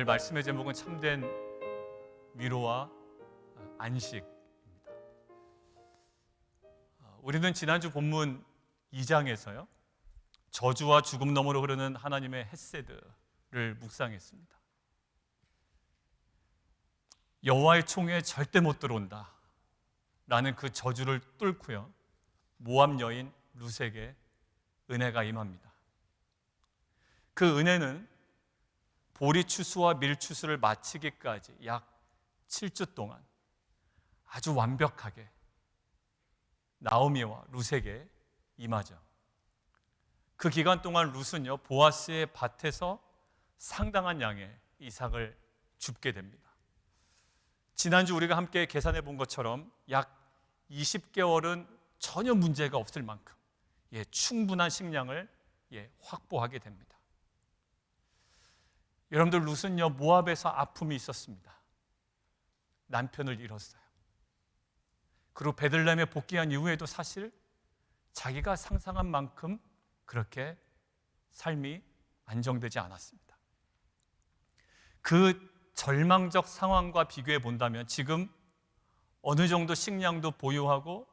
말씀의 제목은 참된 위로와 안식입니다. 우리는 지난주 본문 2장에서요, 저주와 죽음 너머로 흐르는 하나님의 헤세드를 묵상했습니다. 여호와의 총에 절대 못 들어온다 라는 그 저주를 뚫고요, 모압 여인 룻에게 은혜가 임합니다. 그 은혜는 보리 추수와 밀 추수를 마치기까지 약 7주 동안 아주 완벽하게 나오미와 룻에게 임하죠. 그 기간 동안 룻은요, 보아스의 밭에서 상당한 양의 이삭을 줍게 됩니다. 지난주 우리가 함께 계산해 본 것처럼 약 20개월은 전혀 문제가 없을 만큼 충분한 식량을 확보하게 됩니다. 여러분들, 룻은요, 모압에서 아픔이 있었습니다. 남편을 잃었어요. 그리고 베들레헴에 복귀한 이후에도 사실 자기가 상상한 만큼 그렇게 삶이 안정되지 않았습니다. 그 절망적 상황과 비교해 본다면 지금 어느 정도 식량도 보유하고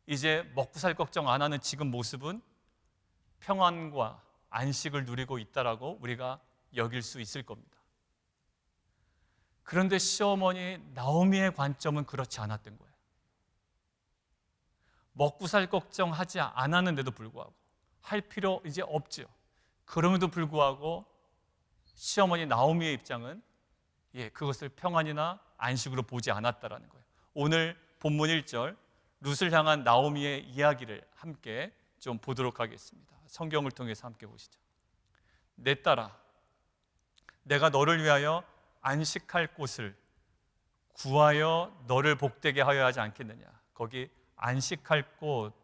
이제 먹고 살 걱정 안 하는 지금 모습은 평안과 안식을 누리고 있다라고 우리가 여길 수 있을 겁니다. 그런데 시어머니 나오미의 관점은 그렇지 않았던 거예요. 먹고 살 걱정하지 않았는데도 불구하고, 할 필요 이제 없죠. 그럼에도 불구하고 시어머니 나오미의 입장은 그것을 평안이나 안식으로 보지 않았다라는 거예요. 오늘 본문 1절 룻을 향한 나오미의 이야기를 함께 좀 보도록 하겠습니다. 성경을 통해서 함께 보시죠. 내 딸아, 내가 너를 위하여 안식할 곳을 구하여 너를 복되게 하여 하지 않겠느냐. 거기 안식할 곳,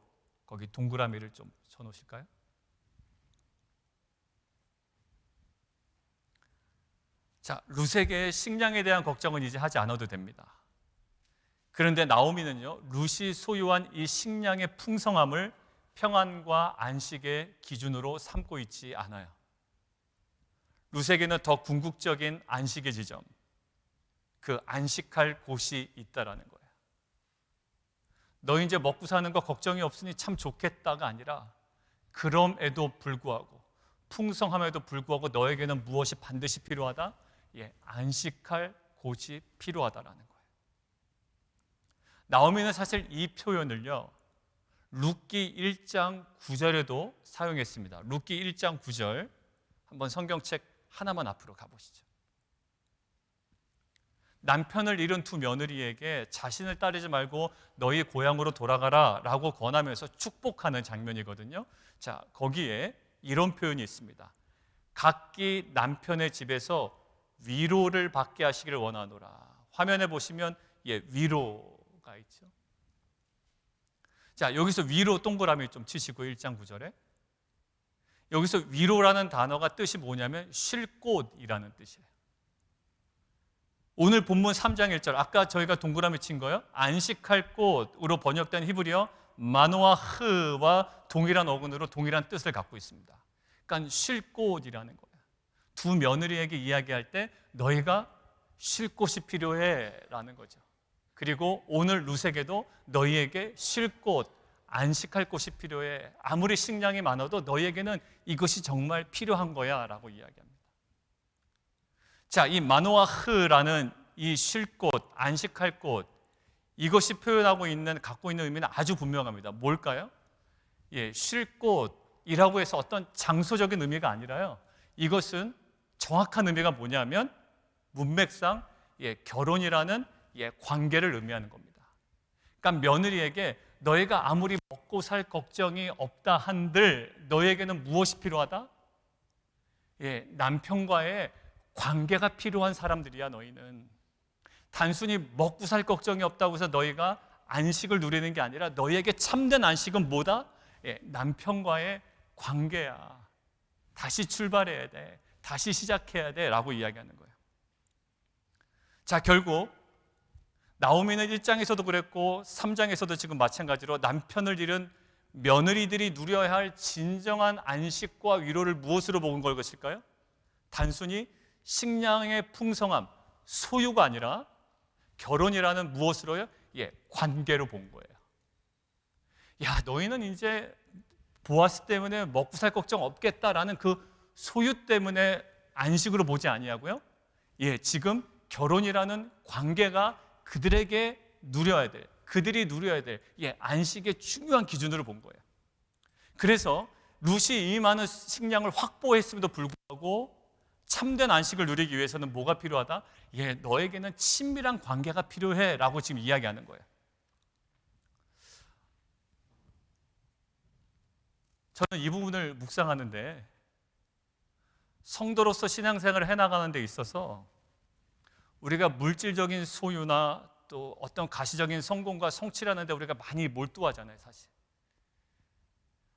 거기 동그라미를 좀 쳐놓으실까요? 자, 룻에게 식량에 대한 걱정은 이제 하지 않아도 됩니다. 그런데 나오미는요, 룻이 소유한 이 식량의 풍성함을 평안과 안식의 기준으로 삼고 있지 않아요. 룻에게는 더 궁극적인 안식의 지점, 그 안식할 곳이 있다라는 거예요. 너 이제 먹고 사는 거 걱정이 없으니 참 좋겠다가 아니라, 그럼에도 불구하고, 풍성함에도 불구하고 너에게는 무엇이 반드시 필요하다? 안식할 곳이 필요하다라는 거예요. 나오미는 사실 이 표현을요, 룻기 1장 9절에도 사용했습니다. 룻기 1장 9절, 한번 성경책 하나만 앞으로 가보시죠. 남편을 잃은 두 며느리에게 자신을 따르지 말고 너희 고향으로 돌아가라 라고 권하면서 축복하는 장면이거든요. 자, 거기에 이런 표현이 있습니다. 각기 남편의 집에서 위로를 받게 하시기를 원하노라. 화면에 보시면 위로가 있죠. 자, 여기서 위로 동그라미 좀 치시고 1장 9절에 여기서 위로라는 단어가 뜻이 뭐냐면 쉴 곳이라는 뜻이에요. 오늘 본문 3장 1절, 아까 저희가 동그라미 친 거요, 안식할 곳으로 번역된 히브리어 마노아흐와 동일한 어근으로 동일한 뜻을 갖고 있습니다. 그러니까 쉴 곳이라는 거예요. 두 며느리에게 이야기할 때 너희가 쉴 곳이 필요해 라는 거죠. 그리고 오늘 룻에게도 너희에게 쉴 곳, 안식할 곳이 필요해. 아무리 식량이 많아도 너희에게는 이것이 정말 필요한 거야 라고 이야기합니다. 자, 이 마노아흐라는 이 쉴 곳, 안식할 곳, 이것이 갖고 있는 의미는 아주 분명합니다. 뭘까요? 쉴 곳이라고 해서 어떤 장소적인 의미가 아니라요, 이것은 정확한 의미가 뭐냐면 문맥상 결혼이라는 관계를 의미하는 겁니다. 그러니까 며느리에게 너희가 아무리 먹고 살 걱정이 없다 한들 너희에게는 무엇이 필요하다? 남편과의 관계가 필요한 사람들이야. 너희는 단순히 먹고 살 걱정이 없다고 해서 너희가 안식을 누리는 게 아니라 너희에게 참된 안식은 뭐다? 남편과의 관계야. 다시 출발해야 돼. 다시 시작해야 돼 라고 이야기하는 거예요. 자, 결국 나오미는 1장에서도 그랬고 3장에서도 지금 마찬가지로 남편을 잃은 며느리들이 누려야 할 진정한 안식과 위로를 무엇으로 본 걸 것일까요? 단순히 식량의 풍성함, 소유가 아니라 결혼이라는 무엇으로요? 관계로 본 거예요. 야, 너희는 이제 보아스 때문에 먹고 살 걱정 없겠다라는 그 소유 때문에 안식으로 보지 아니하고요. 지금 결혼이라는 관계가 그들에게 누려야 될, 그들이 누려야 될 안식의 중요한 기준으로 본 거예요. 그래서 룻이 이 많은 식량을 확보했음에도 불구하고 참된 안식을 누리기 위해서는 뭐가 필요하다? 너에게는 친밀한 관계가 필요해 라고 지금 이야기하는 거예요. 저는 이 부분을 묵상하는데 성도로서 신앙생활을 해나가는 데 있어서 우리가 물질적인 소유나 또 어떤 가시적인 성공과 성취라는 데 우리가 많이 몰두하잖아요, 사실.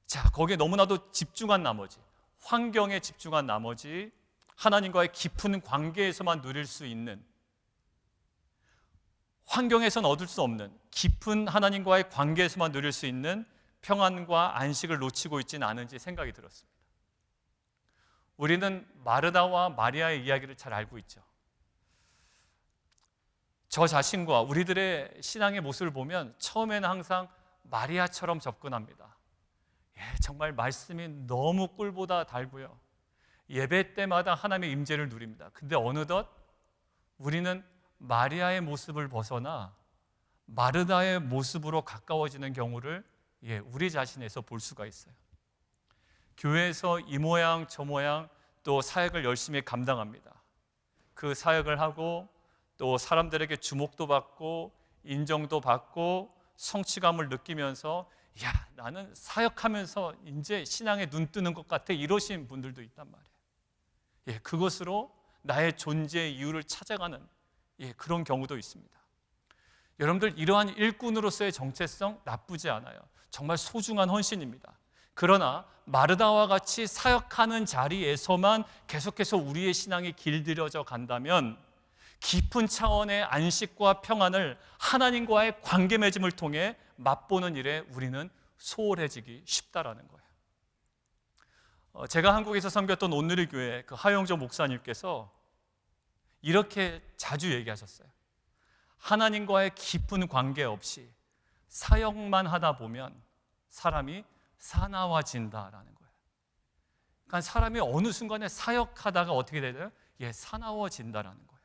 자, 거기에 너무나도 집중한 나머지, 환경에 집중한 나머지 하나님과의 깊은 관계에서만 누릴 수 있는, 환경에서는 얻을 수 없는 깊은 하나님과의 관계에서만 누릴 수 있는 평안과 안식을 놓치고 있지는 않은지 생각이 들었습니다. 우리는 마르다와 마리아의 이야기를 잘 알고 있죠. 저 자신과 우리들의 신앙의 모습을 보면 처음에는 항상 마리아처럼 접근합니다. 정말 말씀이 너무 꿀보다 달고요. 예배 때마다 하나님의 임재를 누립니다. 근데 어느덧 우리는 마리아의 모습을 벗어나 마르다의 모습으로 가까워지는 경우를 우리 자신에서 볼 수가 있어요. 교회에서 이 모양 저 모양 또 사역을 열심히 감당합니다. 그 사역을 하고 또 사람들에게 주목도 받고 인정도 받고 성취감을 느끼면서 나는 사역하면서 이제 신앙에 눈 뜨는 것 같아 이러신 분들도 있단 말이에요. 그것으로 나의 존재의 이유를 찾아가는 그런 경우도 있습니다. 여러분들, 이러한 일꾼으로서의 정체성 나쁘지 않아요. 정말 소중한 헌신입니다. 그러나 마르다와 같이 사역하는 자리에서만 계속해서 우리의 신앙이 길들여져 간다면 깊은 차원의 안식과 평안을 하나님과의 관계 맺음을 통해 맛보는 일에 우리는 소홀해지기 쉽다라는 거예요. 제가 한국에서 섬겼던 온누리교회 그 하영조 목사님께서 이렇게 자주 얘기하셨어요. 하나님과의 깊은 관계 없이 사역만 하다 보면 사람이 사나워진다라는 거예요. 그러니까 사람이 어느 순간에 사역하다가 어떻게 되죠? 사나워진다라는 거예요.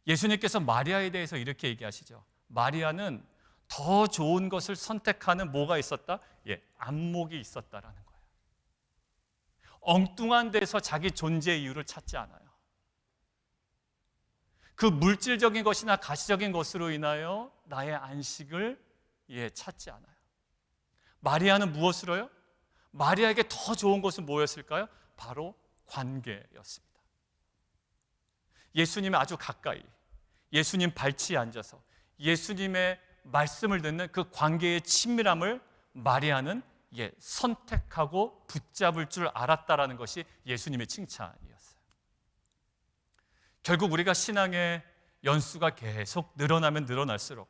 예수님께서 마리아에 대해서 이렇게 얘기하시죠. 마리아는 더 좋은 것을 선택하는 뭐가 있었다? 안목이 있었다라는 거예요. 엉뚱한 데서 자기 존재의 이유를 찾지 않아요. 그 물질적인 것이나 가시적인 것으로 인하여 나의 안식을 찾지 않아요. 마리아는 무엇으로요? 마리아에게 더 좋은 것은 뭐였을까요? 바로 관계였습니다. 예수님의 아주 가까이, 예수님 발치에 앉아서 예수님의 말씀을 듣는 그 관계의 친밀함을 마리아는 선택하고 붙잡을 줄 알았다라는 것이 예수님의 칭찬이었어요. 결국 우리가 신앙의 연수가 계속 늘어나면 늘어날수록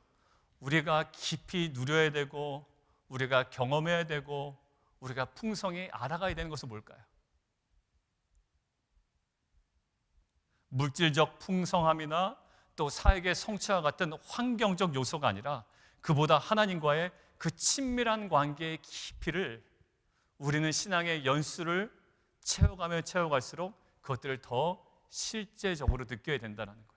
우리가 깊이 누려야 되고 우리가 경험해야 되고 우리가 풍성히 알아가야 되는 것은 뭘까요? 물질적 풍성함이나 또 사역의 성취와 같은 환경적 요소가 아니라 그보다 하나님과의 그 친밀한 관계의 깊이를 우리는 신앙의 연수를 채워가면 채워갈수록 그것들을 더 실제적으로 느껴야 된다는 거예요.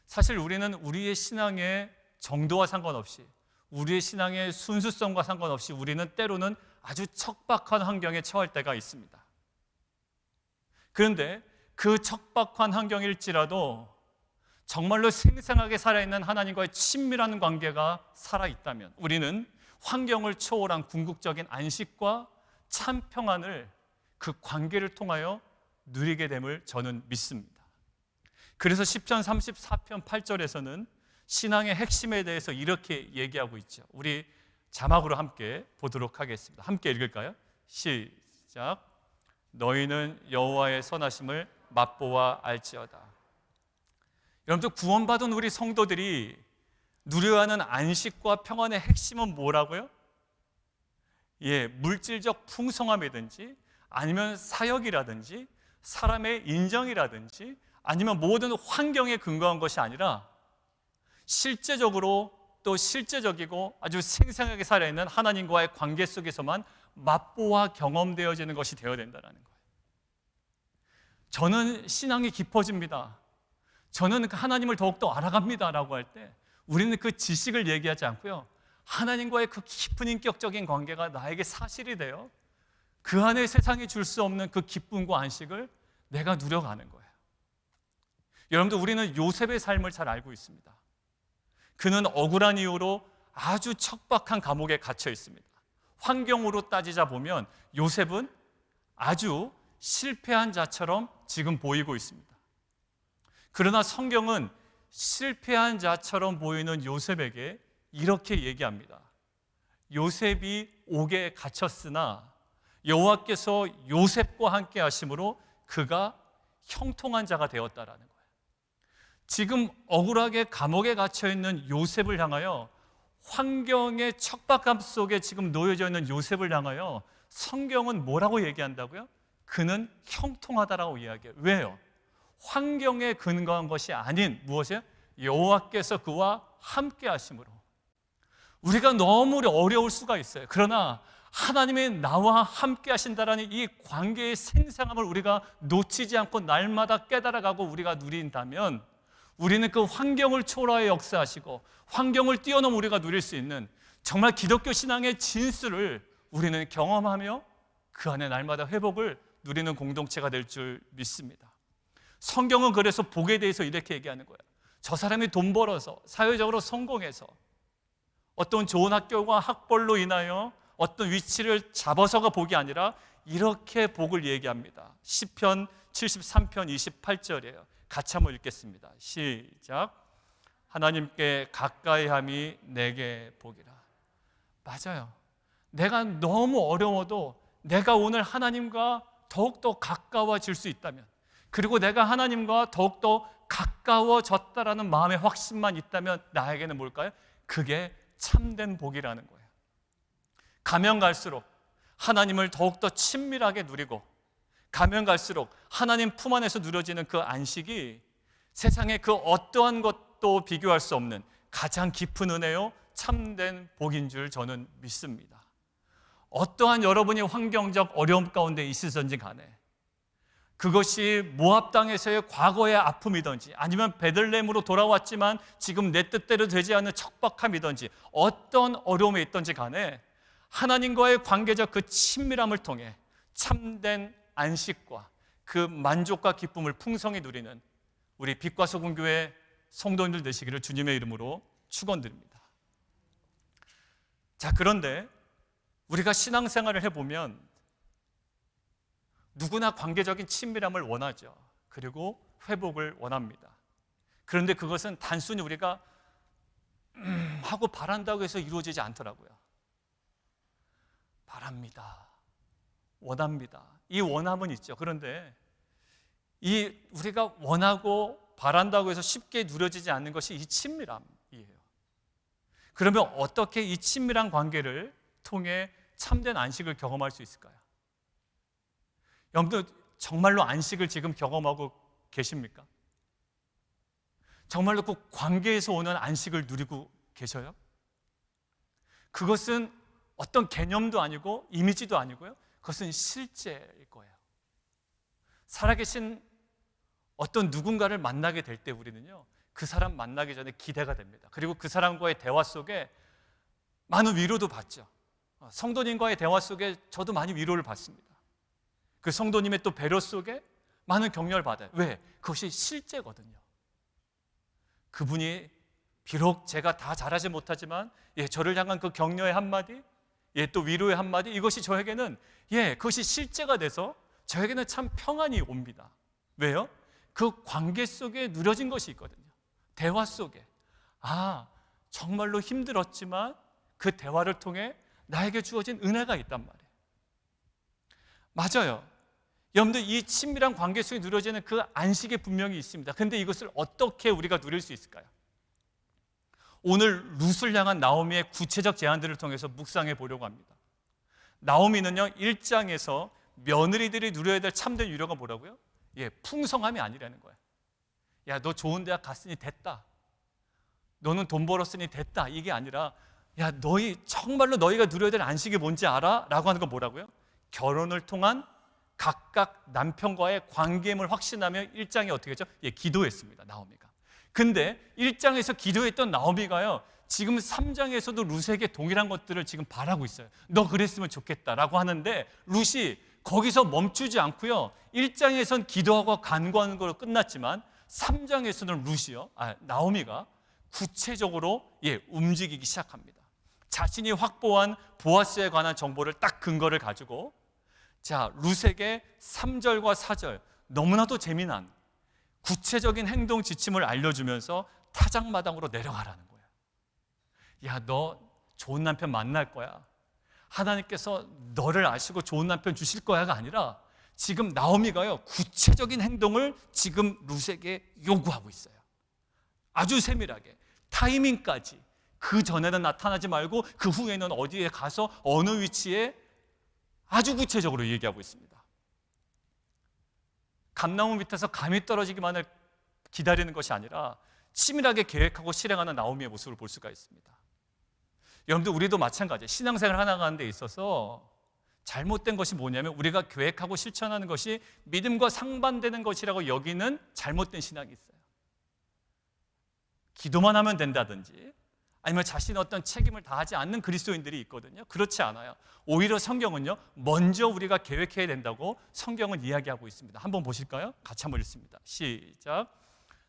사실 우리는 우리의 신앙의 정도와 상관없이 우리의 신앙의 순수성과 상관없이 우리는 때로는 아주 척박한 환경에 처할 때가 있습니다. 그런데 그 척박한 환경일지라도 정말로 생생하게 살아있는 하나님과의 친밀한 관계가 살아있다면 우리는 환경을 초월한 궁극적인 안식과 참 평안을 그 관계를 통하여 누리게 됨을 저는 믿습니다. 그래서 시편 34편 8절에서는 신앙의 핵심에 대해서 이렇게 얘기하고 있죠. 우리 자막으로 함께 보도록 하겠습니다. 함께 읽을까요? 시작. 너희는 여호와의 선하심을 맛보아 알지어다. 여러분들, 구원받은 우리 성도들이 누려야 하는 안식과 평안의 핵심은 뭐라고요? 물질적 풍성함이든지 아니면 사역이라든지 사람의 인정이라든지 아니면 모든 환경에 근거한 것이 아니라 실제적으로 또 실제적이고 아주 생생하게 살아있는 하나님과의 관계 속에서만 맛보아 경험되어지는 것이 되어야 된다는 거예요. 저는 신앙이 깊어집니다. 저는 하나님을 더욱더 알아갑니다 라고 할 때 우리는 그 지식을 얘기하지 않고요, 하나님과의 그 깊은 인격적인 관계가 나에게 사실이 되어 그 안에 세상이 줄 수 없는 그 기쁨과 안식을 내가 누려가는 거예요. 여러분들, 우리는 요셉의 삶을 잘 알고 있습니다. 그는 억울한 이유로 아주 척박한 감옥에 갇혀 있습니다. 환경으로 따지자 보면 요셉은 아주 실패한 자처럼 지금 보이고 있습니다. 그러나 성경은 실패한 자처럼 보이는 요셉에게 이렇게 얘기합니다. 요셉이 옥에 갇혔으나 여호와께서 요셉과 함께 하심으로 그가 형통한 자가 되었다라는 거예요. 지금 억울하게 감옥에 갇혀 있는 요셉을 향하여, 환경의 척박함 속에 지금 놓여져 있는 요셉을 향하여 성경은 뭐라고 얘기한다고요? 그는 형통하다라고 이야기해요. 왜요? 환경에 근거한 것이 아닌 무엇이에요? 여호와께서 그와 함께 하심으로. 우리가 너무 어려울 수가 있어요. 그러나 하나님이 나와 함께 하신다라는 이 관계의 생생함을 우리가 놓치지 않고 날마다 깨달아가고 우리가 누린다면 우리는 그 환경을 초월하여 역사하시고 환경을 뛰어넘어 우리가 누릴 수 있는 정말 기독교 신앙의 진수를 우리는 경험하며 그 안에 날마다 회복을 누리는 공동체가 될 줄 믿습니다. 성경은 그래서 복에 대해서 이렇게 얘기하는 거예요. 저 사람이 돈 벌어서 사회적으로 성공해서 어떤 좋은 학교와 학벌로 인하여 어떤 위치를 잡아서가 복이 아니라 이렇게 복을 얘기합니다. 시편 73편 28절이에요. 같이 한번 읽겠습니다. 시작. 하나님께 가까이함이 내게 복이라. 맞아요. 내가 너무 어려워도 내가 오늘 하나님과 더욱더 가까워질 수 있다면, 그리고 내가 하나님과 더욱더 가까워졌다라는 마음의 확신만 있다면 나에게는 뭘까요? 그게 참된 복이라는 거예요. 가면 갈수록 하나님을 더욱더 친밀하게 누리고, 가면 갈수록 하나님 품 안에서 누려지는 그 안식이 세상의 그 어떠한 것도 비교할 수 없는 가장 깊은 은혜요, 참된 복인 줄 저는 믿습니다. 어떠한 여러분이 환경적 어려움 가운데 있으든지 간에, 그것이 모압 땅에서의 과거의 아픔이든지 아니면 베들레헴으로 돌아왔지만 지금 내 뜻대로 되지 않는 척박함이든지 어떤 어려움에 있든지 간에 하나님과의 관계적 그 친밀함을 통해 참된 안식과 그 만족과 기쁨을 풍성히 누리는 우리 빛과 소금 교회 성도님들 되시기를 주님의 이름으로 축원드립니다. 자, 그런데 우리가 신앙생활을 해보면 누구나 관계적인 친밀함을 원하죠. 그리고 회복을 원합니다. 그런데 그것은 단순히 우리가 하고 바란다고 해서 이루어지지 않더라고요. 바랍니다. 원합니다. 이 원함은 있죠. 그런데 이 우리가 원하고 바란다고 해서 쉽게 누려지지 않는 것이 이 친밀함이에요. 그러면 어떻게 이 친밀한 관계를 통해 참된 안식을 경험할 수 있을까요? 여러분들 정말로 안식을 지금 경험하고 계십니까? 정말로 그 관계에서 오는 안식을 누리고 계셔요? 그것은 어떤 개념도 아니고 이미지도 아니고요, 그것은 실제일 거예요. 살아계신 어떤 누군가를 만나게 될 때 우리는요, 그 사람 만나기 전에 기대가 됩니다. 그리고 그 사람과의 대화 속에 많은 위로도 받죠. 성도님과의 대화 속에 저도 많이 위로를 받습니다. 그 성도님의 또 배려 속에 많은 격려를 받아요. 왜? 그것이 실제거든요. 그분이 비록 제가 다 잘하지 못하지만 저를 향한 그 격려의 한마디, 또 위로의 한마디, 이것이 저에게는 그것이 실제가 돼서 저에게는 참 평안이 옵니다. 왜요? 그 관계 속에 누려진 것이 있거든요. 대화 속에 정말로 힘들었지만 그 대화를 통해 나에게 주어진 은혜가 있단 말이에요. 맞아요. 여러분들, 이 친밀한 관계 속에 누려지는 그 안식이 분명히 있습니다. 그런데 이것을 어떻게 우리가 누릴 수 있을까요? 오늘 룻을 향한 나오미의 구체적 제안들을 통해서 묵상해 보려고 합니다. 나오미는요, 1장에서 며느리들이 누려야 될 참된 위로가 뭐라고요? 풍성함이 아니라는 거예요. 야, 너 좋은 대학 갔으니 됐다. 너는 돈 벌었으니 됐다. 이게 아니라 야, 너희 정말로 너희가 누려야 될 안식이 뭔지 알아? 라고 하는 건 뭐라고요? 결혼을 통한 각각 남편과의 관계임을 확신하며 1장에 어떻게 했죠? 기도했습니다. 나오미가. 근데 1장에서 기도했던 나오미가요, 지금 3장에서도 룻에게 동일한 것들을 지금 바라고 있어요. 너 그랬으면 좋겠다라고 하는데 룻이 거기서 멈추지 않고요, 1장에선 기도하고 간구하는 걸로 끝났지만 3장에서는 나오미가 구체적으로 움직이기 시작합니다. 자신이 확보한 보아스에 관한 정보를 딱 근거를 가지고 룻에게 3절과 4절 너무나도 재미난 구체적인 행동 지침을 알려주면서 타작마당으로 내려가라는 거예요. 야, 너 좋은 남편 만날 거야. 하나님께서 너를 아시고 좋은 남편 주실 거야가 아니라 지금 나오미가요, 구체적인 행동을 지금 룻에게 요구하고 있어요. 아주 세밀하게 타이밍까지. 그 전에는 나타나지 말고 그 후에는 어디에 가서 어느 위치에 아주 구체적으로 얘기하고 있습니다. 감나무 밑에서 감이 떨어지기만을 기다리는 것이 아니라 치밀하게 계획하고 실행하는 나오미의 모습을 볼 수가 있습니다. 여러분들, 우리도 마찬가지예요. 신앙생활 하나가는 데 있어서 잘못된 것이 뭐냐면 우리가 계획하고 실천하는 것이 믿음과 상반되는 것이라고 여기는 잘못된 신앙이 있어요. 기도만 하면 된다든지 아니면 자신의 어떤 책임을 다하지 않는 그리스도인들이 있거든요. 그렇지 않아요. 오히려 성경은요, 먼저 우리가 계획해야 된다고 성경은 이야기하고 있습니다. 한번 보실까요? 같이 한번 읽습니다. 시작.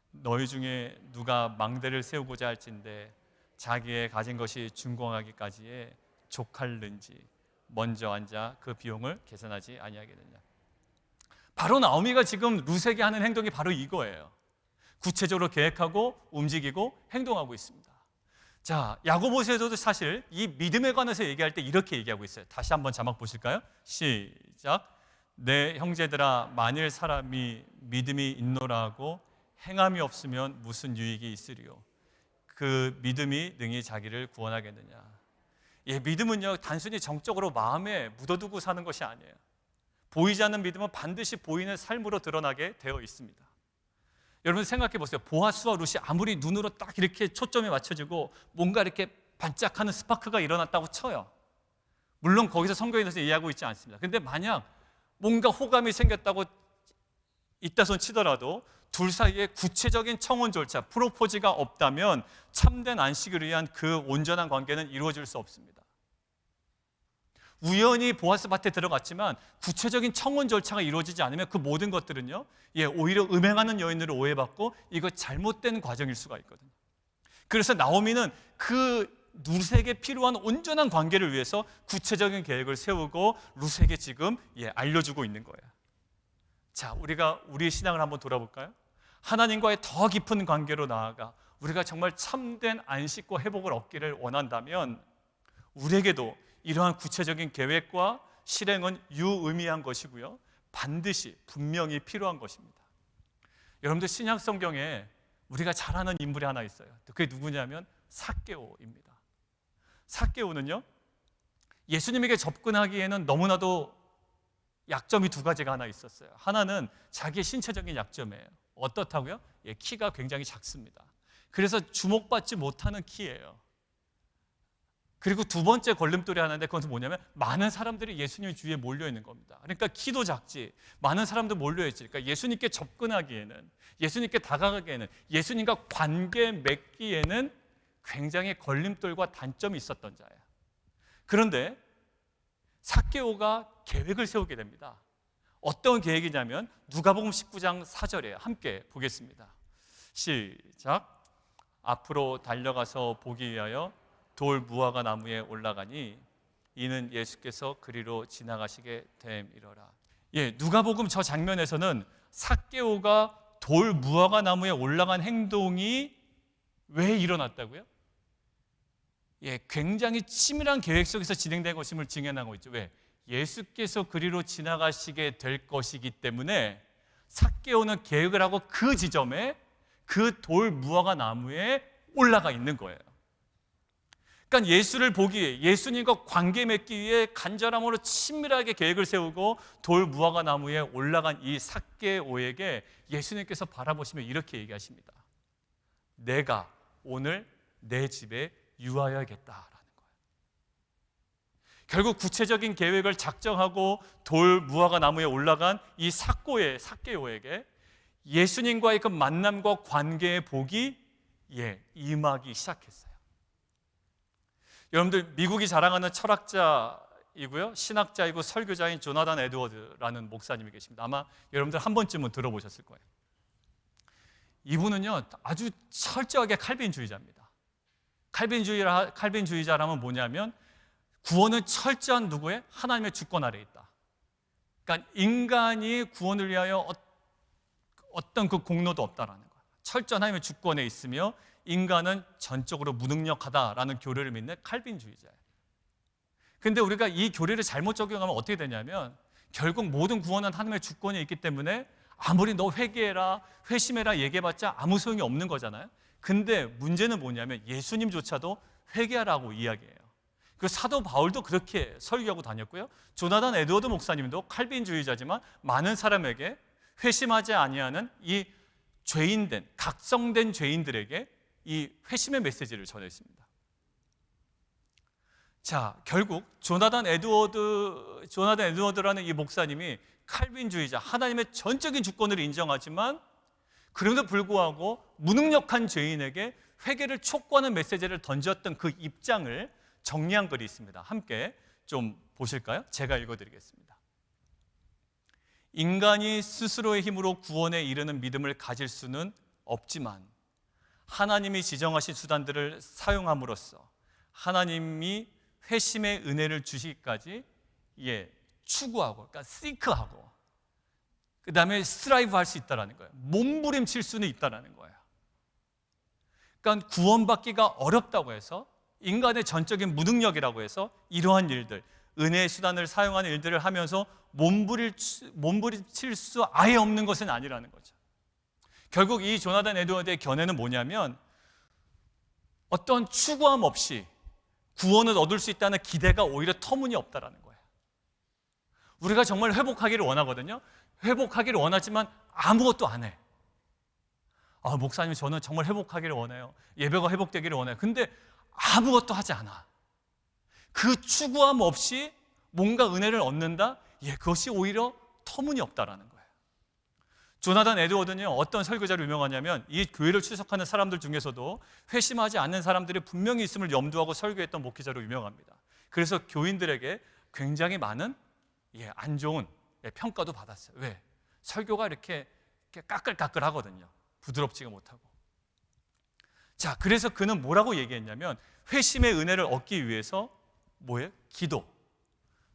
너희 중에 누가 망대를 세우고자 할진대 자기의 가진 것이 준공하기까지에 족할는지 먼저 앉아 그 비용을 계산하지 아니하겠느냐. 바로 나오미가 지금 룻에게 하는 행동이 바로 이거예요. 구체적으로 계획하고 움직이고 행동하고 있습니다. 야고보서에서도 사실 이 믿음에 관해서 얘기할 때 이렇게 얘기하고 있어요. 다시 한번 자막 보실까요? 시작. 내 형제들아, 만일 사람이 믿음이 있노라 하고 행함이 없으면 무슨 유익이 있으리요? 그 믿음이 능히 자기를 구원하겠느냐. 믿음은요, 단순히 정적으로 마음에 묻어두고 사는 것이 아니에요. 보이지 않는 믿음은 반드시 보이는 삶으로 드러나게 되어 있습니다. 여러분 생각해 보세요. 보아스와 룻이 아무리 눈으로 딱 이렇게 초점이 맞춰지고 뭔가 이렇게 반짝하는 스파크가 일어났다고 쳐요. 물론 거기서 성경에서 이해하고 있지 않습니다. 근데 만약 뭔가 호감이 생겼다고 이따 손 치더라도 둘 사이에 구체적인 청혼 절차, 프로포즈가 없다면 참된 안식을 위한 그 온전한 관계는 이루어질 수 없습니다. 우연히 보아스 밭에 들어갔지만 구체적인 청혼 절차가 이루어지지 않으면 그 모든 것들은요, 오히려 음행하는 여인으로 오해받고 이거 잘못된 과정일 수가 있거든요. 그래서 나오미는 그 룻에게 필요한 온전한 관계를 위해서 구체적인 계획을 세우고 룻에게 지금 알려주고 있는 거예요. 우리가 우리의 신앙을 한번 돌아볼까요? 하나님과의 더 깊은 관계로 나아가 우리가 정말 참된 안식과 회복을 얻기를 원한다면 우리에게도 이러한 구체적인 계획과 실행은 유의미한 것이고요, 반드시 분명히 필요한 것입니다. 여러분들, 신약 성경에 우리가 잘 아는 인물이 하나 있어요. 그게 누구냐면 삭개오입니다. 삭개오는요, 예수님에게 접근하기에는 너무나도 약점이 두 가지가 하나 있었어요. 하나는 자기의 신체적인 약점이에요. 어떻다고요? 키가 굉장히 작습니다. 그래서 주목받지 못하는 키예요. 그리고 두 번째 걸림돌이 하나인데 그것은 뭐냐면 많은 사람들이 예수님 주위에 몰려 있는 겁니다. 그러니까 키도 작지, 많은 사람들 몰려 있지. 그러니까 예수님께 접근하기에는, 예수님께 다가가기에는, 예수님과 관계 맺기에는 굉장히 걸림돌과 단점이 있었던 자예요. 그런데 삭개오가 계획을 세우게 됩니다. 어떤 계획이냐면 누가복음 19장 4절에 함께 보겠습니다. 시작. 앞으로 달려가서 보기 위하여 돌 무화과 나무에 올라가니 이는 예수께서 그리로 지나가시게 됨이러라. 누가복음 저 장면에서는 삭개오가 돌 무화과 나무에 올라간 행동이 왜 일어났다고요? 굉장히 치밀한 계획 속에서 진행된 것임을 증언하고 있죠. 왜? 예수께서 그리로 지나가시게 될 것이기 때문에 삭개오는 계획을 하고 그 지점에 그 돌 무화과 나무에 올라가 있는 거예요. 그러니까 예수를 보기 위해, 예수님과 관계 맺기 위해 간절함으로 친밀하게 계획을 세우고 돌 무화과 나무에 올라간 이 삭개오에게 예수님께서 바라보시며 이렇게 얘기하십니다. 내가 오늘 내 집에 유하여야겠다라는 거예요. 결국 구체적인 계획을 작정하고 돌 무화과 나무에 올라간 이 삭개오에게 예수님과의 그 만남과 관계의 복이 임하기 시작했어요. 여러분들, 미국이 자랑하는 철학자이고요, 신학자이고 설교자인 조나단 에드워드라는 목사님이 계십니다. 아마 여러분들 한 번쯤은 들어보셨을 거예요. 이분은요, 아주 철저하게 칼빈주의자입니다. 칼빈주의자라면 뭐냐면 구원은 철저한 누구의? 하나님의 주권 아래에 있다. 그러니까 인간이 구원을 위하여 어떤 그 공로도 없다라는 거예요. 철저한 하나님의 주권에 있으며 인간은 전적으로 무능력하다라는 교리를 믿는 칼빈주의자예요. 근데 우리가 이 교리를 잘못 적용하면 어떻게 되냐면 결국 모든 구원은 하나님의 주권에 있기 때문에 아무리 너 회개해라, 회심해라 얘기해봤자 아무 소용이 없는 거잖아요. 근데 문제는 뭐냐면 예수님조차도 회개하라고 이야기해요. 그 사도 바울도 그렇게 설교하고 다녔고요, 조나단 에드워드 목사님도 칼빈주의자지만 많은 사람에게 회심하지 아니하는 이 죄인된, 각성된 죄인들에게 이 회심의 메시지를 전했습니다. 자, 결국 조나단 에드워드라는 이 목사님이 칼빈주의자, 하나님의 전적인 주권을 인정하지만 그럼에도 불구하고 무능력한 죄인에게 회개를 촉구하는 메시지를 던졌던 그 입장을 정리한 글이 있습니다. 함께 좀 보실까요? 제가 읽어드리겠습니다. 인간이 스스로의 힘으로 구원에 이르는 믿음을 가질 수는 없지만 하나님이 지정하신 수단들을 사용함으로써 하나님이 회심의 은혜를 주시기까지 추구하고, 그러니까 seek하고, 그 다음에 strive 할 수 있다는 거예요. 몸부림칠 수는 있다는 거예요. 그러니까 구원받기가 어렵다고 해서, 인간의 전적인 무능력이라고 해서 이러한 일들, 은혜의 수단을 사용하는 일들을 하면서 몸부림칠 수 아예 없는 것은 아니라는 거죠. 결국 이 조나단 에드워드의 견해는 뭐냐면 어떤 추구함 없이 구원을 얻을 수 있다는 기대가 오히려 터무니없다라는 거예요. 우리가 정말 회복하기를 원하거든요. 회복하기를 원하지만 아무것도 안 해. 목사님, 저는 정말 회복하기를 원해요. 예배가 회복되기를 원해요. 근데 아무것도 하지 않아. 그 추구함 없이 뭔가 은혜를 얻는다? 그것이 오히려 터무니없다라는 거예요. 조나단 에드워드는요, 어떤 설교자로 유명하냐면 이 교회를 출석하는 사람들 중에서도 회심하지 않는 사람들이 분명히 있음을 염두하고 설교했던 목회자로 유명합니다. 그래서 교인들에게 굉장히 많은 안 좋은 평가도 받았어요. 왜? 설교가 이렇게 까끌까끌하거든요. 부드럽지가 못하고. 자, 그래서 그는 뭐라고 얘기했냐면 회심의 은혜를 얻기 위해서 뭐예요? 기도,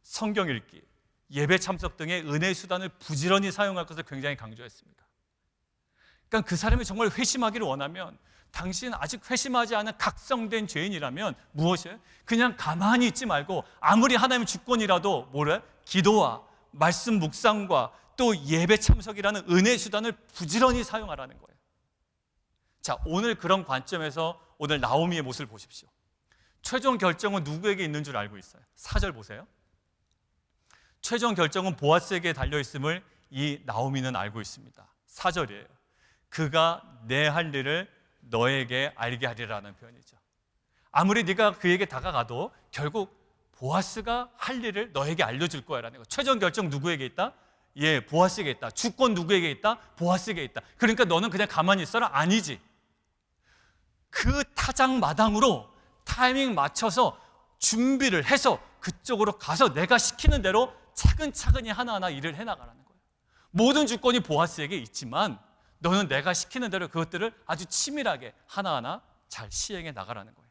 성경 읽기, 예배 참석 등의 은혜의 수단을 부지런히 사용할 것을 굉장히 강조했습니다. 그러니까 그 사람이 정말 회심하기를 원하면, 당신 아직 회심하지 않은 각성된 죄인이라면 무엇이에요? 그냥 가만히 있지 말고 아무리 하나님의 주권이라도 뭐래? 기도와 말씀 묵상과 또 예배 참석이라는 은혜의 수단을 부지런히 사용하라는 거예요. 자, 오늘 그런 관점에서 오늘 나오미의 모습을 보십시오. 최종 결정은 누구에게 있는 줄 알고 있어요? 4절 보세요. 최종 결정은 보아스에게 달려있음을 이 나오미는 알고 있습니다. 4절이에요. 그가 내 할 일을 너에게 알게 하리라는 표현이죠. 아무리 네가 그에게 다가가도 결국 보아스가 할 일을 너에게 알려줄 거야라는 거예요. 최종 결정 누구에게 있다? 보아스에게 있다. 주권 누구에게 있다? 보아스에게 있다. 그러니까 너는 그냥 가만히 있어라? 아니지. 그 타작마당으로 타이밍 맞춰서 준비를 해서 그쪽으로 가서 내가 시키는 대로 차근차근히 하나하나 일을 해나가라는 거예요. 모든 주권이 보아스에게 있지만 너는 내가 시키는 대로 그것들을 아주 치밀하게 하나하나 잘 시행해 나가라는 거예요.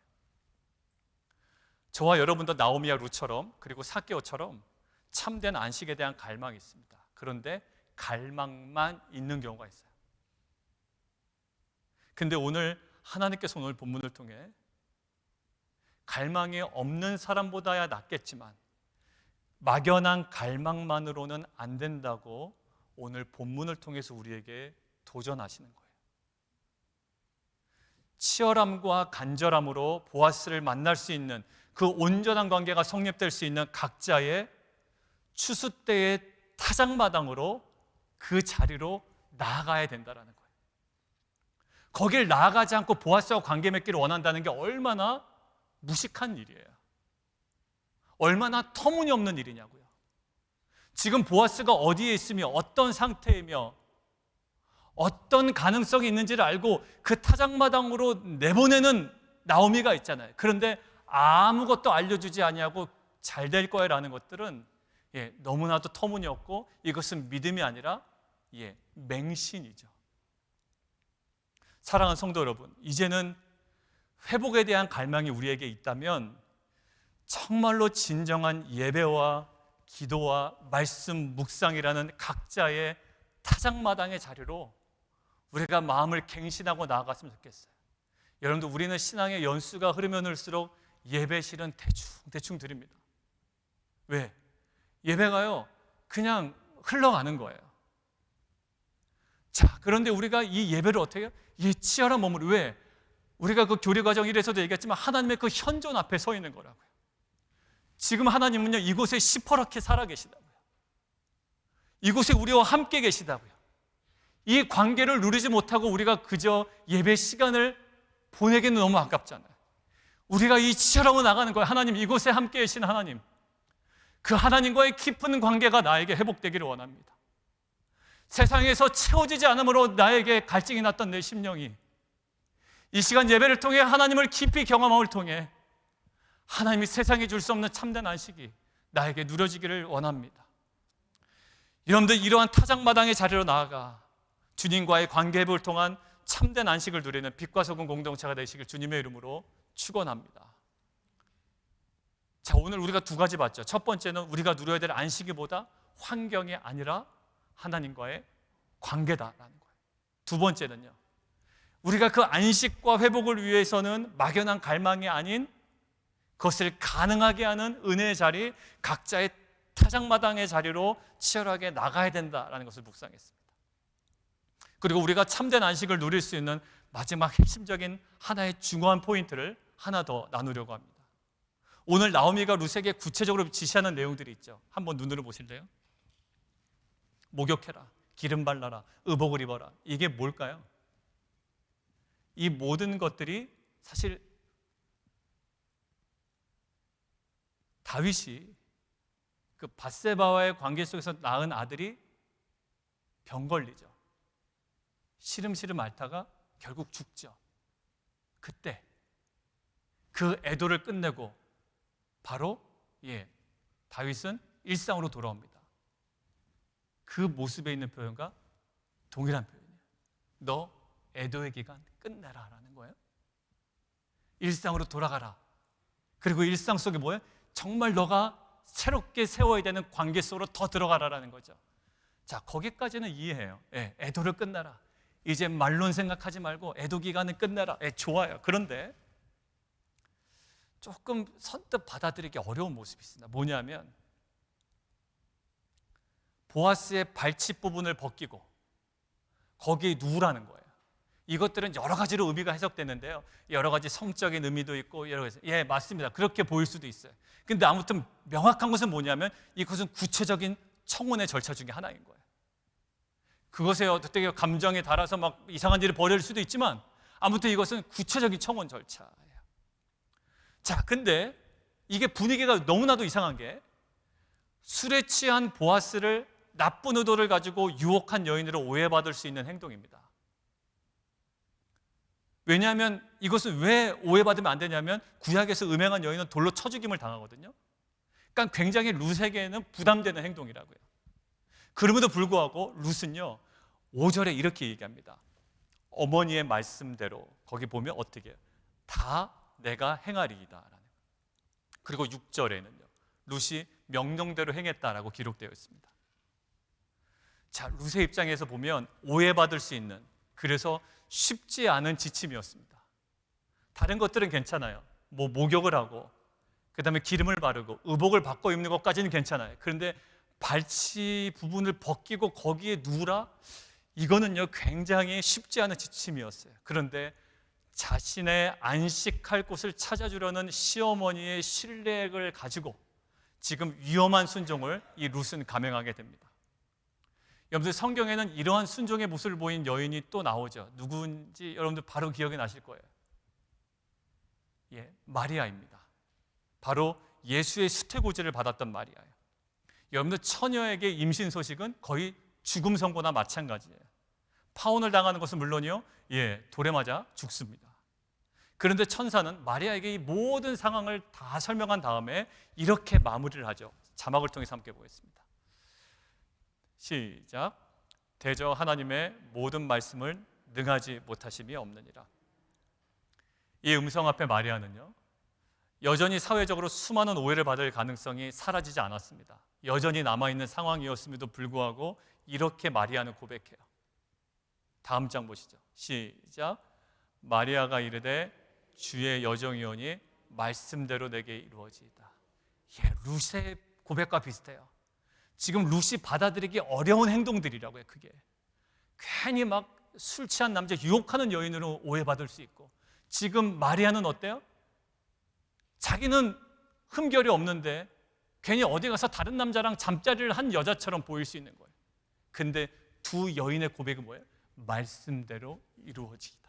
저와 여러분도 나오미와 룻처럼, 그리고 삭개오처럼 참된 안식에 대한 갈망이 있습니다. 그런데 갈망만 있는 경우가 있어요. 근데 오늘 하나님께서 오늘 본문을 통해 갈망이 없는 사람보다야 낫겠지만 막연한 갈망만으로는 안 된다고 오늘 본문을 통해서 우리에게 도전하시는 거예요. 치열함과 간절함으로 보아스를 만날 수 있는 그 온전한 관계가 성립될 수 있는 각자의 추수 때의 타작마당으로 그 자리로 나아가야 된다는 거예요. 거길 나아가지 않고 보아스와 관계 맺기를 원한다는 게 얼마나 무식한 일이에요. 얼마나 터무니없는 일이냐고요. 지금 보아스가 어디에 있으며 어떤 상태이며 어떤 가능성이 있는지를 알고 그 타작마당으로 내보내는 나오미가 있잖아요. 그런데 아무것도 알려주지 아니하고 잘 될 거야 라는 것들은 너무나도 터무니없고 이것은 믿음이 아니라 맹신이죠. 사랑하는 성도 여러분, 이제는 회복에 대한 갈망이 우리에게 있다면 정말로 진정한 예배와 기도와 말씀 묵상이라는 각자의 타작마당의 자리로 우리가 마음을 갱신하고 나아갔으면 좋겠어요. 여러분들, 우리는 신앙의 연수가 흐르면 흐를수록 예배실은 대충 드립니다. 왜? 예배가요 그냥 흘러가는 거예요. 자, 그런데 우리가 이 예배를 어떻게 해요? 이 치열한 몸으로, 왜? 우리가 그 교리 과정 1에서도 얘기했지만 하나님의 그 현존 앞에 서 있는 거라고요. 지금 하나님은요 이곳에 시퍼렇게 살아 계시다고요. 이곳에 우리와 함께 계시다고요. 이 관계를 누리지 못하고 우리가 그저 예배 시간을 보내기는 너무 아깝잖아요. 우리가 이 치열하고 나가는 거예요. 하나님, 이곳에 함께 계신 하나님, 그 하나님과의 깊은 관계가 나에게 회복되기를 원합니다. 세상에서 채워지지 않음으로 나에게 갈증이 났던 내 심령이 이 시간 예배를 통해 하나님을 깊이 경험함을 통해 하나님이 세상에 줄 수 없는 참된 안식이 나에게 누려지기를 원합니다. 여러분들, 이러한 타작마당의 자리로 나아가 주님과의 관계 회복을 통한 참된 안식을 누리는 빛과 소금 공동체가 되시길 주님의 이름으로 축원합니다. 자, 오늘 우리가 두 가지 봤죠. 첫 번째는 우리가 누려야 될 안식이보다 환경이 아니라 하나님과의 관계다라는 거예요. 두 번째는요, 우리가 그 안식과 회복을 위해서는 막연한 갈망이 아닌 그것을 가능하게 하는 은혜의 자리, 각자의 타작마당의 자리로 치열하게 나가야 된다라는 것을 묵상했습니다. 그리고 우리가 참된 안식을 누릴 수 있는 마지막 핵심적인 하나의 중요한 포인트를 하나 더 나누려고 합니다. 오늘 나오미가 룻에게 구체적으로 지시하는 내용들이 있죠. 한번 눈으로 보실래요? 목욕해라, 기름 발라라, 의복을 입어라. 이게 뭘까요? 이 모든 것들이 사실 다윗이 그 밧세바와의 관계 속에서 낳은 아들이 병 걸리죠. 시름시름 앓다가 결국 죽죠. 그때 그 애도를 끝내고 바로 다윗은 일상으로 돌아옵니다. 그 모습에 있는 표현과 동일한 표현이에요. 너 애도의 기간 끝내라 라는 거예요. 일상으로 돌아가라. 그리고 일상 속에 뭐예요? 정말 너가 새롭게 세워야 되는 관계 속으로 더 들어가라라는 거죠. 자, 거기까지는 이해해요. 애도를 끝내라. 이제 말론 생각하지 말고 애도 기간은 끝내라. 좋아요. 그런데 조금 선뜻 받아들이기 어려운 모습이 있습니다. 뭐냐면 보아스의 발집 부분을 벗기고 거기에 누우라는 거예요. 이것들은 여러 가지로 의미가 해석되는데요. 여러 가지 성적인 의미도 있고 여러 가지. 맞습니다. 그렇게 보일 수도 있어요. 근데 아무튼 명확한 것은 뭐냐면 이것은 구체적인 청혼의 절차 중에 하나인 거예요. 그것에 어떻게 감정에 달아서 막 이상한 일을 벌일 수도 있지만 아무튼 이것은 구체적인 청혼 절차예요. 자, 근데 이게 분위기가 너무나도 이상한 게 술에 취한 보아스를 나쁜 의도를 가지고 유혹한 여인으로 오해받을 수 있는 행동입니다. 왜냐하면 이것은 왜 오해받으면 안 되냐면 구약에서 음행한 여인은 돌로 쳐 죽임을 당하거든요. 그러니까 굉장히 룻에게는 부담되는 행동이라고요. 그럼에도 불구하고 룻은요 5절에 이렇게 얘기합니다. 어머니의 말씀대로, 거기 보면 어떻게 해요? 다 내가 행하리이다 라는 거예요. 그리고 6절에는요 룻이 명령대로 행했다라고 기록되어 있습니다. 자, 룻의 입장에서 보면 오해받을 수 있는, 그래서 쉽지 않은 지침이었습니다. 다른 것들은 괜찮아요. 목욕을 하고 그 다음에 기름을 바르고 의복을 바꿔 입는 것까지는 괜찮아요. 그런데 발치 부분을 벗기고 거기에 누우라? 이거는요 굉장히 쉽지 않은 지침이었어요. 그런데 자신의 안식할 곳을 찾아주려는 시어머니의 신뢰를 가지고 지금 위험한 순종을 이 룻은 감행하게 됩니다. 여러분들, 성경에는 이러한 순종의 모습을 보인 여인이 또 나오죠. 누구인지 여러분들 바로 기억이 나실 거예요. 마리아입니다. 바로 예수의 수태고지를 받았던 마리아예요. 여러분들, 처녀에게 임신 소식은 거의 죽음 선고나 마찬가지예요. 파혼을 당하는 것은 물론이요, 돌에 맞아 죽습니다. 그런데 천사는 마리아에게 이 모든 상황을 다 설명한 다음에 이렇게 마무리를 하죠. 자막을 통해서 함께 보겠습니다. 시작. 대저 하나님의 모든 말씀을 능하지 못하심이 없느니라. 이 음성 앞에 마리아는요, 여전히 사회적으로 수많은 오해를 받을 가능성이 사라지지 않았습니다. 여전히 남아있는 상황이었음에도 불구하고 이렇게 마리아는 고백해요. 다음 장 보시죠. 시작. 마리아가 이르되 주의 여정이오니 말씀대로 내게 이루어지이다. 룻의 고백과 비슷해요. 지금 룻이 받아들이기 어려운 행동들이라고요. 그게 괜히 막 술 취한 남자 유혹하는 여인으로 오해받을 수 있고, 지금 마리아는 어때요? 자기는 흠결이 없는데 괜히 어디 가서 다른 남자랑 잠자리를 한 여자처럼 보일 수 있는 거예요. 근데 두 여인의 고백은 뭐예요? 말씀대로 이루어지이다.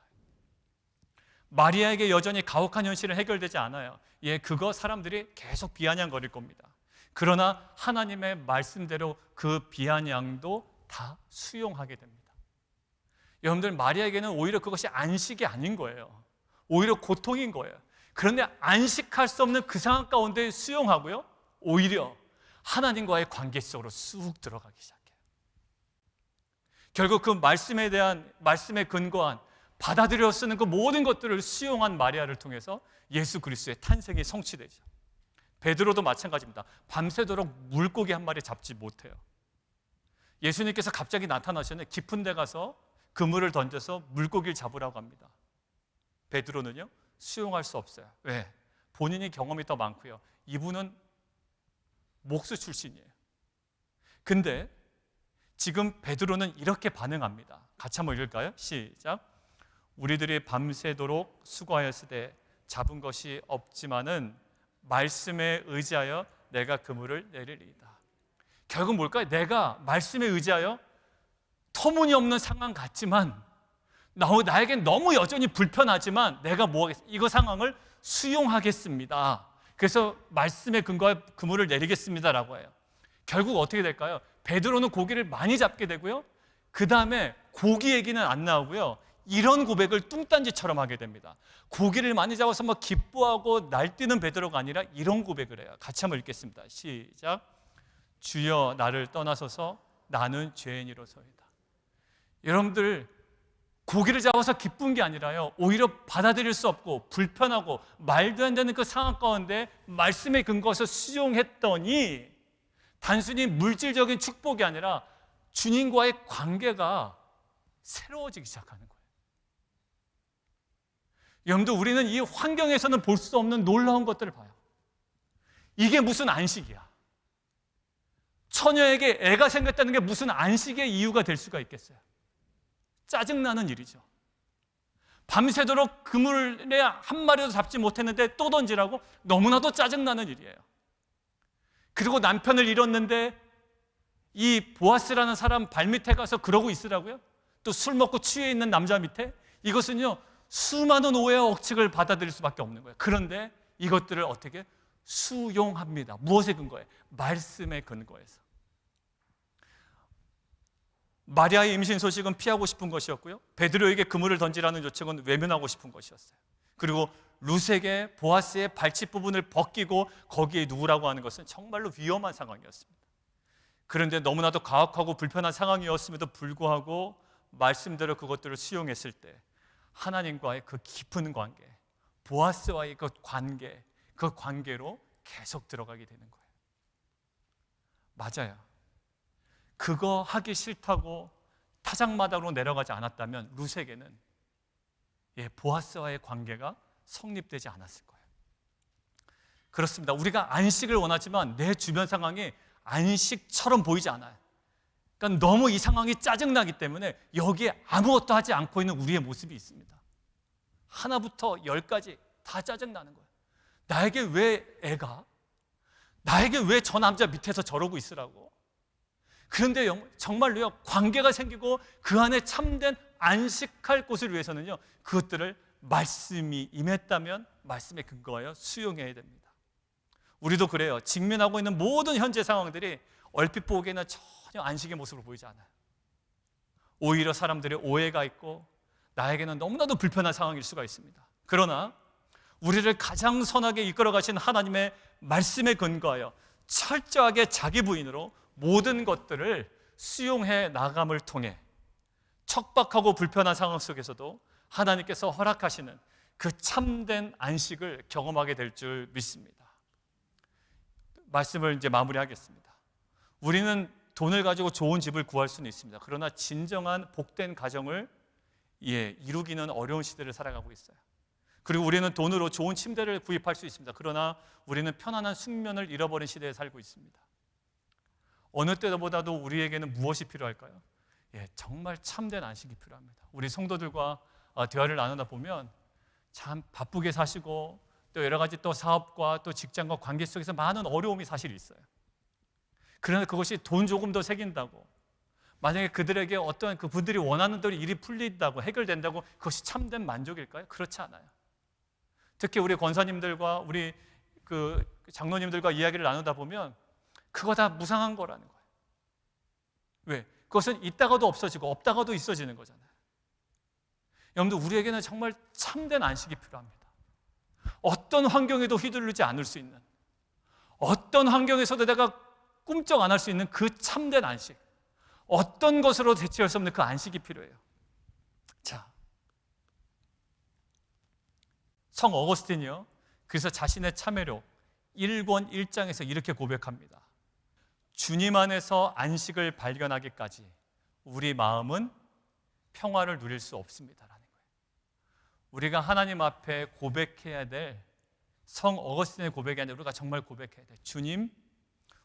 마리아에게 여전히 가혹한 현실은 해결되지 않아요. 그거 사람들이 계속 비아냥거릴 겁니다. 그러나 하나님의 말씀대로 그 비아냥도 다 수용하게 됩니다. 여러분들, 마리아에게는 오히려 그것이 안식이 아닌 거예요. 오히려 고통인 거예요. 그런데 안식할 수 없는 그 상황 가운데 수용하고요, 오히려 하나님과의 관계 속으로 쑥 들어가기 시작해요. 결국 그 말씀에 근거한 받아들여 쓰는 그 모든 것들을 수용한 마리아를 통해서 예수 그리스도의 탄생이 성취되죠. 베드로도 마찬가지입니다. 밤새도록 물고기 한 마리 잡지 못해요. 예수님께서 갑자기 나타나셨는데 깊은 데 가서 그물을 던져서 물고기를 잡으라고 합니다. 베드로는요, 수용할 수 없어요. 왜? 본인이 경험이 더 많고요, 이분은 목수 출신이에요. 근데 지금 베드로는 이렇게 반응합니다. 같이 한번 읽을까요? 시작. 우리들이 밤새도록 수고하였으되 잡은 것이 없지만은 말씀에 의지하여 내가 그물을 내리리이다. 결국 뭘까요? 내가 말씀에 의지하여 터무니없는 상황 같지만, 나에겐 너무 여전히 불편하지만 내가 이거 상황을 수용하겠습니다. 그래서 말씀에 근거해 그물을 내리겠습니다라고 해요. 결국 어떻게 될까요? 베드로는 고기를 많이 잡게 되고요, 그 다음에 고기 얘기는 안 나오고요, 이런 고백을 뚱딴지처럼 하게 됩니다. 고기를 많이 잡아서 기뻐하고 날뛰는 베드로가 아니라 이런 고백을 해요. 같이 한번 읽겠습니다. 시작. 주여 나를 떠나소서 나는 죄인이로소이다. 여러분들, 고기를 잡아서 기쁜 게 아니라요, 오히려 받아들일 수 없고 불편하고 말도 안 되는 그 상황 가운데 말씀에 근거해서 수용했더니 단순히 물질적인 축복이 아니라 주님과의 관계가 새로워지기 시작하는 거예요. 여러분들, 우리는 이 환경에서는 볼 수 없는 놀라운 것들을 봐요. 이게 무슨 안식이야? 처녀에게 애가 생겼다는 게 무슨 안식의 이유가 될 수가 있겠어요? 짜증나는 일이죠. 밤새도록 그물에 한 마리도 잡지 못했는데 또 던지라고? 너무나도 짜증나는 일이에요. 그리고 남편을 잃었는데 이 보아스라는 사람 발밑에 가서 그러고 있으라고요? 또 술 먹고 취해 있는 남자 밑에? 이것은요, 수많은 오해와 억측을 받아들일 수밖에 없는 거예요. 그런데 이것들을 어떻게 수용합니다. 무엇에 근거해? 말씀에 근거해서. 마리아의 임신 소식은 피하고 싶은 것이었고요, 베드로에게 그물을 던지라는 요청은 외면하고 싶은 것이었어요. 그리고 룻에게 보아스의 발짓 부분을 벗기고 거기에 누우라고 하는 것은 정말로 위험한 상황이었습니다. 그런데 너무나도 가혹하고 불편한 상황이었음에도 불구하고 말씀대로 그것들을 수용했을 때 하나님과의 그 깊은 관계, 보아스와의 그 관계로 계속 들어가게 되는 거예요. 맞아요. 그거 하기 싫다고 타작마당으로 내려가지 않았다면 룻에게는 보아스와의 관계가 성립되지 않았을 거예요. 그렇습니다. 우리가 안식을 원하지만 내 주변 상황이 안식처럼 보이지 않아요. 그러니까 너무 이 상황이 짜증나기 때문에 여기에 아무것도 하지 않고 있는 우리의 모습이 있습니다. 하나부터 열까지 다 짜증나는 거예요. 나에게 왜 애가? 나에게 왜 저 남자 밑에서 저러고 있으라고? 그런데 정말로요, 관계가 생기고 그 안에 참된 안식할 곳을 위해서는요, 그것들을 말씀이 임했다면 말씀에 근거하여 수용해야 됩니다. 우리도 그래요. 직면하고 있는 모든 현재 상황들이 얼핏 보기에는 전혀 안식의 모습으로 보이지 않아요. 오히려 사람들의 오해가 있고 나에게는 너무나도 불편한 상황일 수가 있습니다. 그러나 우리를 가장 선하게 이끌어 가신 하나님의 말씀에 근거하여 철저하게 자기 부인으로 모든 것들을 수용해 나감을 통해 척박하고 불편한 상황 속에서도 하나님께서 허락하시는 그 참된 안식을 경험하게 될 줄 믿습니다. 말씀을 이제 마무리하겠습니다. 우리는 돈을 가지고 좋은 집을 구할 수는 있습니다. 그러나 진정한 복된 가정을 이루기는 어려운 시대를 살아가고 있어요. 그리고 우리는 돈으로 좋은 침대를 구입할 수 있습니다. 그러나 우리는 편안한 숙면을 잃어버린 시대에 살고 있습니다. 어느 때보다도 우리에게는 무엇이 필요할까요? 정말 참된 안식이 필요합니다. 우리 성도들과 대화를 나누다 보면 참 바쁘게 사시고 또 여러 가지 또 사업과 또 직장과 관계 속에서 많은 어려움이 사실 있어요. 그러나 그것이 돈 조금 더 새긴다고, 만약에 그들에게 어떤 그분들이 원하는 대로 일이 풀린다고, 해결된다고 그것이 참된 만족일까요? 그렇지 않아요. 특히 우리 권사님들과 우리 그 장로님들과 이야기를 나누다 보면 그거 다 무상한 거라는 거예요. 왜? 그것은 있다가도 없어지고 없다가도 있어지는 거잖아요. 여러분들, 우리에게는 정말 참된 안식이 필요합니다. 어떤 환경에도 휘둘리지 않을 수 있는, 어떤 환경에서도 내가 꿈쩍 안 할 수 있는 그 참된 안식, 어떤 것으로 대체할 수 없는 그 안식이 필요해요. 자, 성 어거스틴이요, 그래서 자신의 참회록 1권 1장에서 이렇게 고백합니다. 주님 안에서 안식을 발견하기까지 우리 마음은 평화를 누릴 수 없습니다라는 거예요. 우리가 하나님 앞에 고백해야 될, 성 어거스틴의 고백이 아니라 우리가 정말 고백해야 돼. 주님,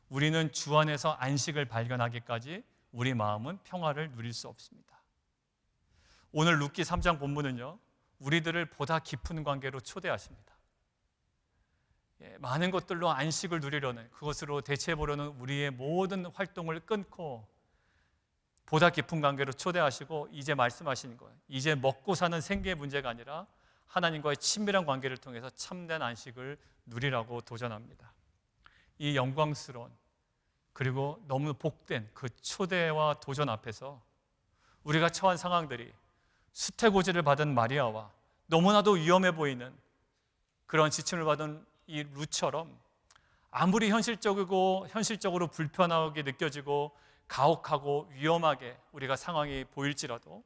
우리는 주 안에서 안식을 발견하기까지 우리 마음은 평화를 누릴 수 없습니다. 오늘 룻기 3장 본문은요, 우리들을 보다 깊은 관계로 초대하십니다. 많은 것들로 안식을 누리려는, 그것으로 대체해보려는 우리의 모든 활동을 끊고 보다 깊은 관계로 초대하시고 이제 말씀하시는 거예요. 이제 먹고 사는 생계의 문제가 아니라 하나님과의 친밀한 관계를 통해서 참된 안식을 누리라고 도전합니다. 이 영광스러운 그리고 너무 복된 그 초대와 도전 앞에서 우리가 처한 상황들이 수태고지를 받은 마리아와 너무나도 위험해 보이는 그런 지침을 받은 이 룻처럼 아무리 현실적으로 불편하게 느껴지고 가혹하고 위험하게 우리가 상황이 보일지라도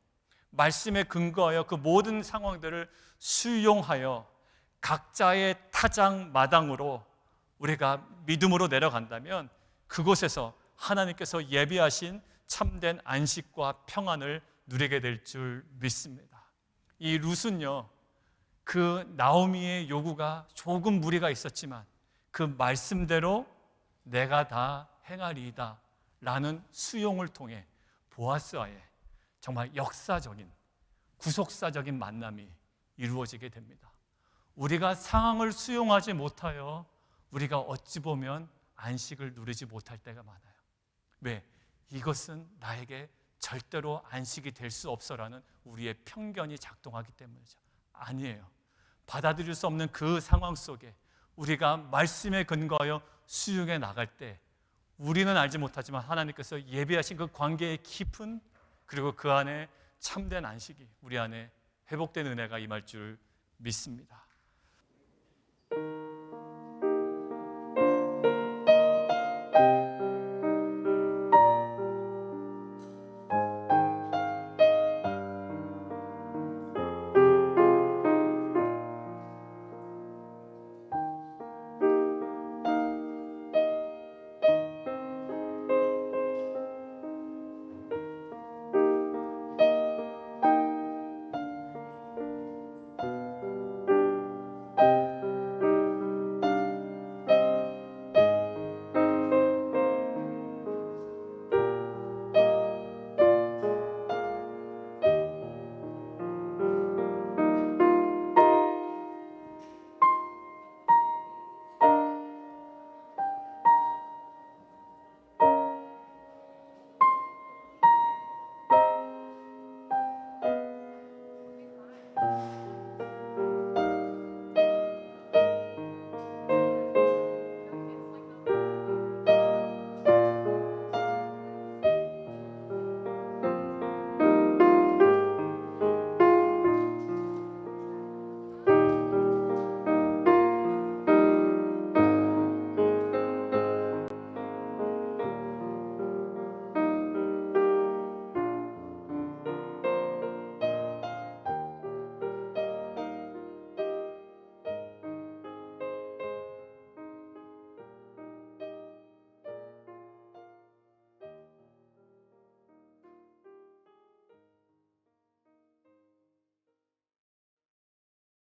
말씀에 근거하여 그 모든 상황들을 수용하여 각자의 타장 마당으로 우리가 믿음으로 내려간다면 그곳에서 하나님께서 예비하신 참된 안식과 평안을 누리게 될 줄 믿습니다. 이 룻은요, 그 나오미의 요구가 조금 무리가 있었지만 그 말씀대로 내가 다 행하리이다 라는 수용을 통해 보아스와의 정말 역사적인 구속사적인 만남이 이루어지게 됩니다. 우리가 상황을 수용하지 못하여 우리가 어찌 보면 안식을 누리지 못할 때가 많아요. 왜? 이것은 나에게 절대로 안식이 될 수 없어라는 우리의 편견이 작동하기 때문이죠. 아니에요. 받아들일 수 없는 그 상황 속에 우리가 말씀에 근거하여 수용해 나갈 때 우리는 알지 못하지만 하나님께서 예비하신 그 관계의 깊은, 그리고 그 안에 참된 안식이 우리 안에 회복된 은혜가 임할 줄 믿습니다.